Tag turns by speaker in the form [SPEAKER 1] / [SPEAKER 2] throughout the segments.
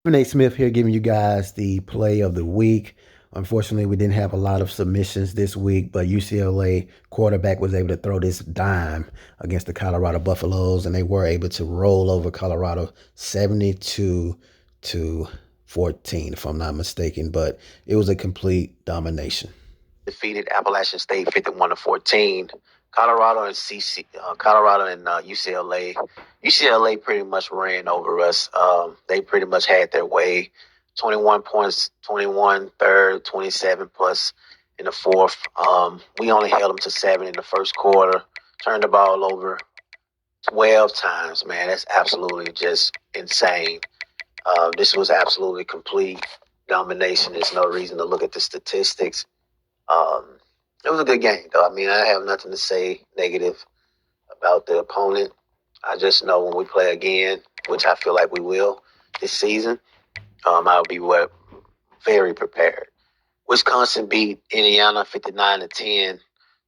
[SPEAKER 1] Nate Smith here giving you guys the play of the week. Unfortunately, we didn't have a lot of submissions this week, but UCLA quarterback was able to throw this dime against the Colorado Buffaloes, and they were able to roll over Colorado 72 to 14, if I'm not mistaken. But it was a complete domination. Defeated Appalachian State 51-14. Colorado and UCLA. UCLA pretty much ran over us. They pretty much had their way. 21 points, 21 third, 27 plus in the fourth. We only held them to 7 in the first quarter. Turned the ball over 12 times, man. That's absolutely just insane. This was absolutely complete domination. There's no reason to look at the statistics. Um, it was a good game, though. I mean, I have nothing to say negative about the opponent. I just know when we play again, which I feel like we will this season, I'll be very prepared. Wisconsin beat Indiana 59-10.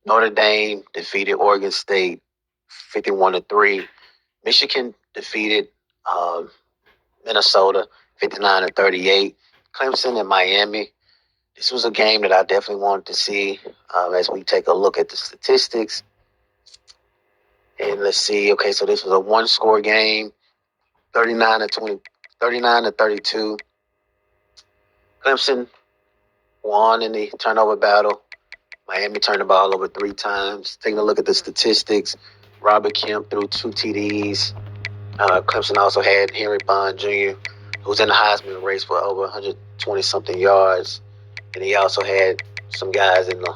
[SPEAKER 1] Notre Dame defeated Oregon State 51-3. Michigan defeated um, Minnesota 59-38. Clemson and Miami. This was a game that I definitely wanted to see as we take a look at the statistics. And let's see. Okay, so this was a one-score game, 39-20, 39-32. Clemson won in the turnover battle. Miami turned the ball over 3 times. Taking a look at the statistics, Robert Kemp threw 2 TDs. Clemson also had Henry Bond Jr., who's in the Heisman race for over 120-something yards. And he also had some guys in the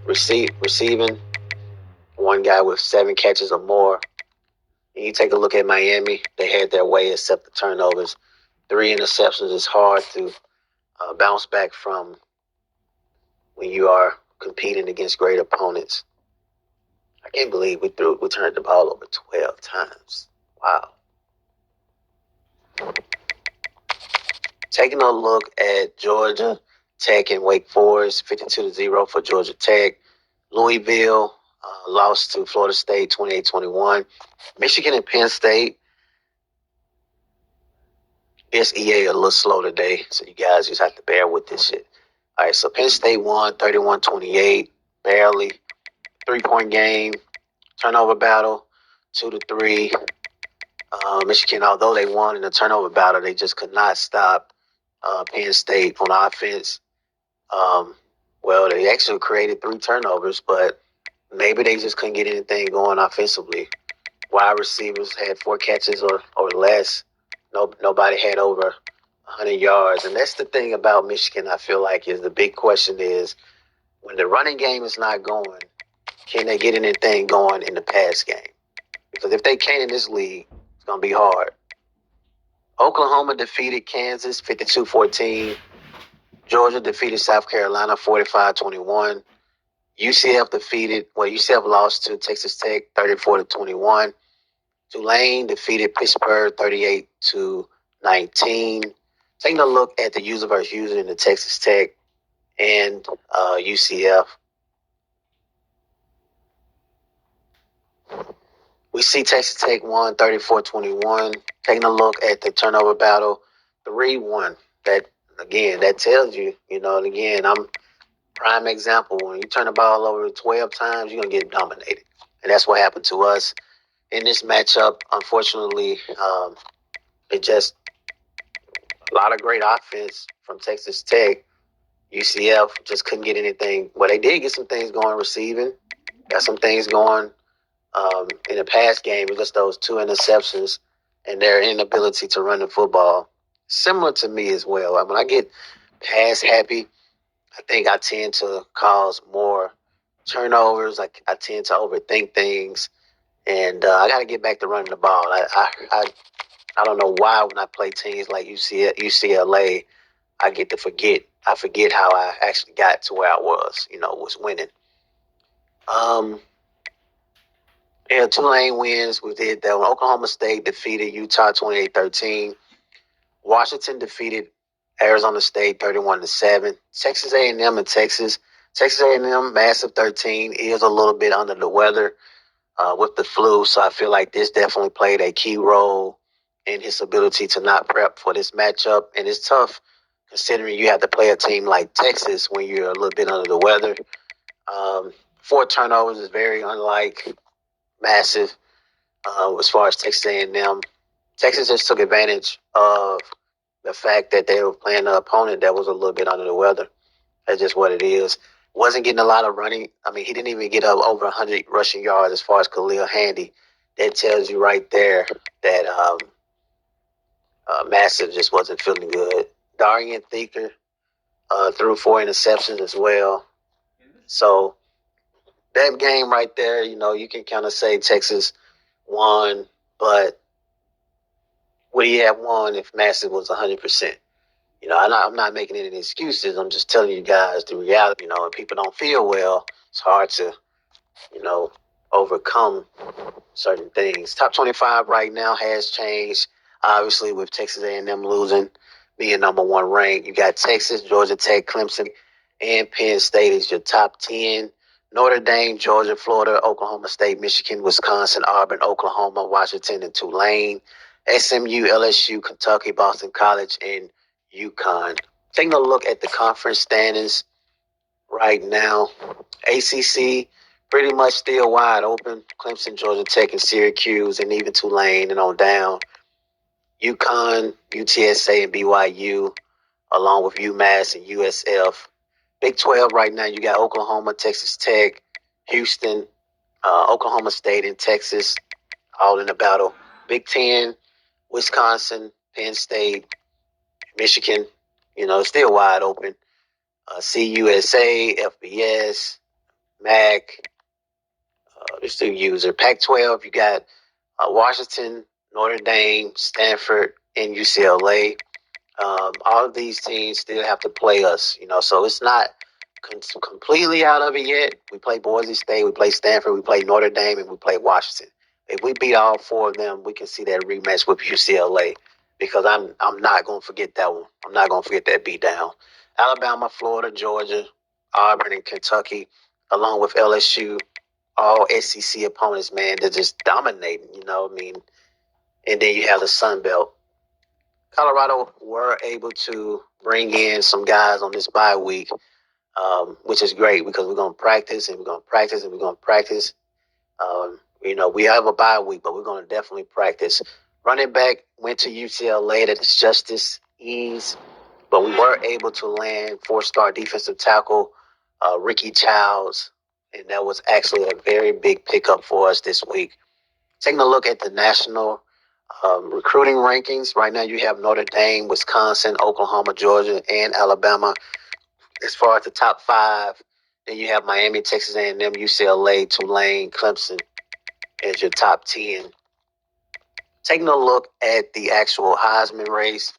[SPEAKER 1] receiving, one guy with 7 catches or more. And you take a look at Miami, they had their way except the turnovers. 3 interceptions is hard to bounce back from when you are competing against great opponents. I can't believe we turned the ball over 12 times. Wow. Taking a look at Georgia Tech and Wake Forest, 52-0 for Georgia Tech. Louisville lost to Florida State 28-21. Michigan and Penn State. This EA a little slow today, so you guys just have to bear with this shit. All right, so Penn State won 31-28, barely. 3-point game, turnover battle, 2-3. Michigan, although they won in the turnover battle, they just could not stop Penn State on offense. Well, they actually created 3 turnovers, but maybe they just couldn't get anything going offensively. Wide receivers had 4 catches or less. Nobody had over 100 yards. And that's the thing about Michigan, I feel like, is the big question is when the running game is not going, can they get anything going in the pass game? Because if they can't in this league, it's going to be hard. Oklahoma defeated Kansas 52-14. Georgia defeated South Carolina 45-21. UCF lost to Texas Tech 34-21. Tulane defeated Pittsburgh 38-19. Taking a look at the user versus user in the Texas Tech and UCF. We see Texas Tech won 34-21. Taking a look at the turnover battle, 3-1. That tells you, and again, I'm prime example. When you turn the ball over 12 times, you're going to get dominated. And that's what happened to us in this matchup. Unfortunately, it just a lot of great offense from Texas Tech. UCF just couldn't get anything. Well, they did get some things going receiving. Got some things going in the past game. It just those 2 interceptions and their inability to run the football. Similar to me as well. When I get pass happy, I think I tend to cause more turnovers. I tend to overthink things, and I got to get back to running the ball. I don't know why when I play teams like UCLA, I get to forget. I forget how I actually got to where I was winning. Yeah, Tulane wins. We did that one. Oklahoma State defeated Utah 28-13. Washington defeated Arizona State 31-7. Texas A&M and Texas. Texas A&M massive 13 is a little bit under the weather with the flu, so I feel like this definitely played a key role and his ability to not prep for this matchup. And it's tough considering you have to play a team like Texas when you're a little bit under the weather. 4 turnovers is very unlike massive as far as Texas A&M. Texas just took advantage of the fact that they were playing an opponent that was a little bit under the weather. That's just what it is. Wasn't getting a lot of running. I mean, he didn't even get up over 100 rushing yards as far as Khalil Handy. That tells you right there that Massive just wasn't feeling good. Darian Thieker threw 4 interceptions as well. So that game right there, you can kind of say Texas won, but would he have won if Massive was 100%? I'm not making any excuses. I'm just telling you guys the reality. When people don't feel well, it's hard to, overcome certain things. Top 25 right now has changed, obviously, with Texas A&M losing, being number 1 ranked. You got Texas, Georgia Tech, Clemson, and Penn State is your top 10. Notre Dame, Georgia, Florida, Oklahoma State, Michigan, Wisconsin, Auburn, Oklahoma, Washington, and Tulane. SMU, LSU, Kentucky, Boston College, and UConn. Taking a look at the conference standings right now, ACC pretty much still wide open. Clemson, Georgia Tech, and Syracuse, and even Tulane and on down. UConn, UTSA, and BYU, along with UMass and USF. Big 12 right now, you got Oklahoma, Texas Tech, Houston, Oklahoma State, and Texas all in the battle. Big 10, Wisconsin, Penn State, Michigan, still wide open. CUSA, FBS, MAC, there's 2 user. Pac-12, you got Washington, Notre Dame, Stanford, and UCLA. All of these teams still have to play us, so it's not completely out of it yet. We play Boise State, we play Stanford, we play Notre Dame, and we play Washington. If we beat all 4 of them, we can see that rematch with UCLA because I'm not going to forget that one. I'm not going to forget that beatdown. Alabama, Florida, Georgia, Auburn, and Kentucky, along with LSU, all SEC opponents, man, they're just dominating, and then you have the Sun Belt. Colorado were able to bring in some guys on this bye week, which is great because we're going to practice and we're going to practice and we're going to practice. We have a bye week, but we're going to definitely practice. Running back went to UCLA. That is justice ease, but we were able to land 4-star defensive tackle Ricky Childs, and that was actually a very big pickup for us this week. Taking a look at the national recruiting rankings, right now you have Notre Dame, Wisconsin, Oklahoma, Georgia, and Alabama. As far as the top 5, then you have Miami, Texas A&M, UCLA, Tulane, Clemson as your top 10. Taking a look at the actual Heisman race,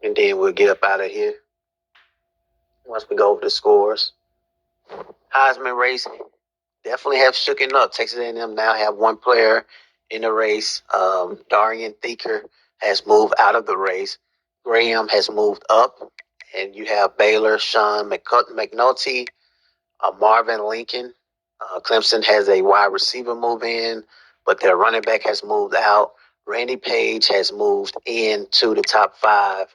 [SPEAKER 1] and then we'll get up out of here once we go over the scores. Heisman race definitely have shooken up. Texas A&M now have 1 player in the race. Darian Thieker has moved out of the race. Graham has moved up, and you have Baylor, Sean McNulty, Marvin Lincoln. Clemson has a wide receiver move in, but their running back has moved out. Randy Page has moved into the top 5,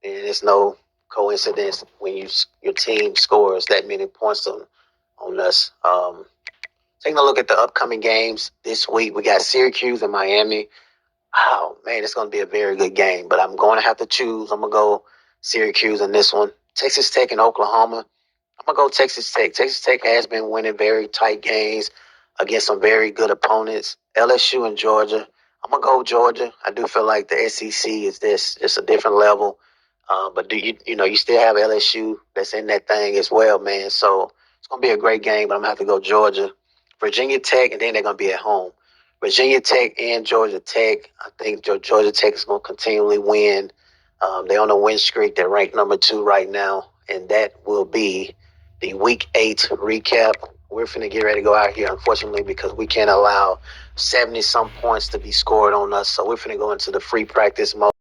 [SPEAKER 1] and it's no coincidence when your team scores that many points on us. Taking a look at the upcoming games this week, we got Syracuse and Miami. Oh, man, it's going to be a very good game, but I'm going to have to choose. I'm going to go Syracuse in this one. Texas Tech and Oklahoma. I'm going to go Texas Tech. Texas Tech has been winning very tight games against some very good opponents. LSU and Georgia. I'm going to go Georgia. I do feel like the SEC is just a different level. But you still have LSU that's in that thing as well, man. So it's going to be a great game, but I'm going to have to go Georgia. Virginia Tech, and then they're going to be at home. Virginia Tech and Georgia Tech. I think Georgia Tech is going to continually win. They're on a win streak. They're ranked number 2 right now, and that will be the Week 8 recap. We're finna get ready to go out here, unfortunately, because we can't allow 70-some points to be scored on us. So we're finna go into the free practice mode.